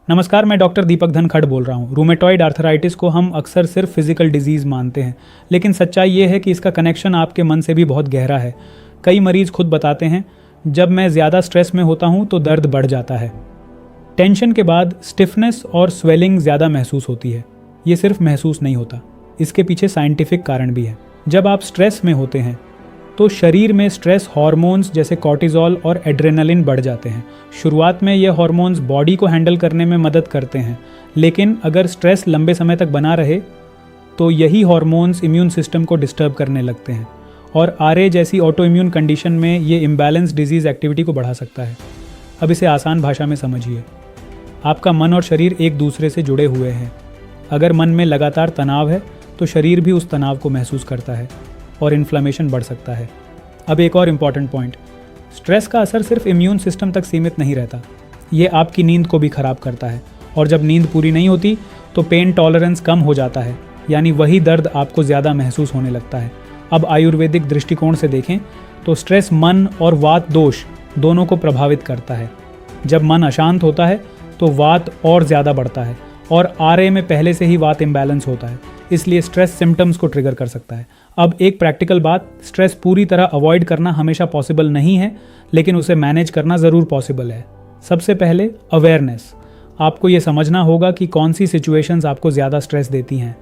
नमस्कार, मैं डॉक्टर दीपक धनखड़ बोल रहा हूँ। रूमेटॉइड आर्थराइटिस को हम अक्सर सिर्फ फिजिकल डिजीज़ मानते हैं, लेकिन सच्चाई ये है कि इसका कनेक्शन आपके मन से भी बहुत गहरा है। कई मरीज खुद बताते हैं, जब मैं ज़्यादा स्ट्रेस में होता हूँ तो दर्द बढ़ जाता है। टेंशन के बाद स्टिफनेस और स्वेलिंग ज़्यादा महसूस होती है। ये सिर्फ महसूस नहीं होता, इसके पीछे साइंटिफिक कारण भी है। जब आप स्ट्रेस में होते हैं तो शरीर में स्ट्रेस हार्मोन्स जैसे कॉर्टिजोल और एड्रेनलिन बढ़ जाते हैं। शुरुआत में ये हार्मोन्स बॉडी को हैंडल करने में मदद करते हैं, लेकिन अगर स्ट्रेस लंबे समय तक बना रहे तो यही हार्मोन्स इम्यून सिस्टम को डिस्टर्ब करने लगते हैं और आरए जैसी ऑटो इम्यून कंडीशन में ये इम्बैलेंस डिजीज़ एक्टिविटी को बढ़ा सकता है। अब इसे आसान भाषा में समझिए। आपका मन और शरीर एक दूसरे से जुड़े हुए हैं। अगर मन में लगातार तनाव है तो शरीर भी उस तनाव को महसूस करता है और इन्फ्लेमेशन बढ़ सकता है। अब एक और इम्पॉर्टेंट पॉइंट, स्ट्रेस का असर सिर्फ इम्यून सिस्टम तक सीमित नहीं रहता, ये आपकी नींद को भी खराब करता है। और जब नींद पूरी नहीं होती तो पेन टॉलरेंस कम हो जाता है, यानी वही दर्द आपको ज़्यादा महसूस होने लगता है। अब आयुर्वेदिक दृष्टिकोण से देखें तो स्ट्रेस मन और वात दोष दोनों को प्रभावित करता है। जब मन अशांत होता है तो वात और ज़्यादा बढ़ता है और आरए में पहले से ही वात इम्बैलेंस होता है, इसलिए स्ट्रेस सिम्टम्स को ट्रिगर कर सकता है। अब एक प्रैक्टिकल बात, स्ट्रेस पूरी तरह अवॉइड करना हमेशा पॉसिबल नहीं है, लेकिन उसे मैनेज करना ज़रूर पॉसिबल है। सबसे पहले अवेयरनेस। आपको ये समझना होगा कि कौन सी सिचुएशंस आपको ज़्यादा स्ट्रेस देती हैं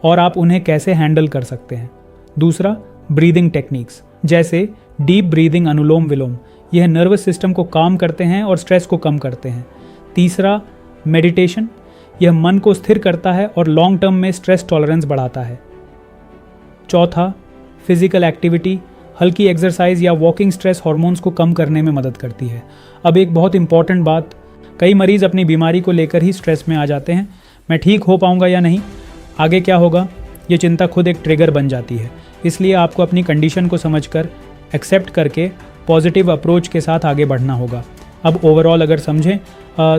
और आप उन्हें कैसे हैंडल कर सकते हैं। दूसरा, ब्रीदिंग टेक्निक्स जैसे डीप ब्रीदिंग, अनुलोम विलोम, यह नर्वस सिस्टम को काम करते हैं और स्ट्रेस को कम करते हैं। तीसरा, मेडिटेशन, यह मन को स्थिर करता है और लॉन्ग टर्म में स्ट्रेस टॉलरेंस बढ़ाता है। चौथा, फिजिकल एक्टिविटी, हल्की एक्सरसाइज या वॉकिंग स्ट्रेस हार्मोन्स को कम करने में मदद करती है। अब एक बहुत इंपॉर्टेंट बात, कई मरीज अपनी बीमारी को लेकर ही स्ट्रेस में आ जाते हैं। मैं ठीक हो पाऊंगा या नहीं, आगे क्या होगा, ये चिंता खुद एक ट्रिगर बन जाती है। इसलिए आपको अपनी कंडीशन को समझकर, एक्सेप्ट करके पॉजिटिव अप्रोच के साथ आगे बढ़ना होगा। अब ओवरऑल अगर समझें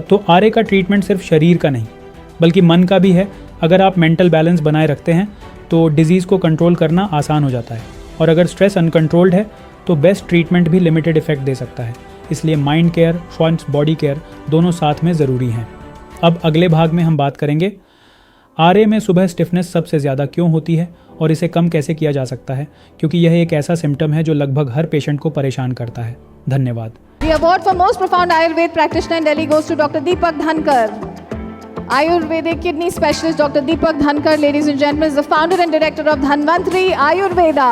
तो आरए का ट्रीटमेंट सिर्फ शरीर का नहीं बल्कि मन का भी है। अगर आप मेंटल बैलेंस बनाए रखते हैं तो डिजीज़ को कंट्रोल करना आसान हो जाता है, और अगर स्ट्रेस अनकंट्रोल्ड है तो बेस्ट ट्रीटमेंट भी लिमिटेड इफेक्ट दे सकता है। इसलिए माइंड केयर, बॉडी केयर दोनों साथ में ज़रूरी हैं। अब अगले भाग में हम बात करेंगे आरए में सुबह स्टिफनेस सबसे ज़्यादा क्यों होती है और इसे कम कैसे किया जा सकता है, क्योंकि यह एक ऐसा सिम्टम है जो लगभग हर पेशेंट को परेशान करता है। धन्यवाद। The award for most profound Ayurveda practitioner in Delhi goes to Dr. Deepak Dhankar. Ayurvedic kidney specialist Dr. Deepak Dhankar, ladies and gentlemen, is the founder and director of Dhanvantri Ayurveda.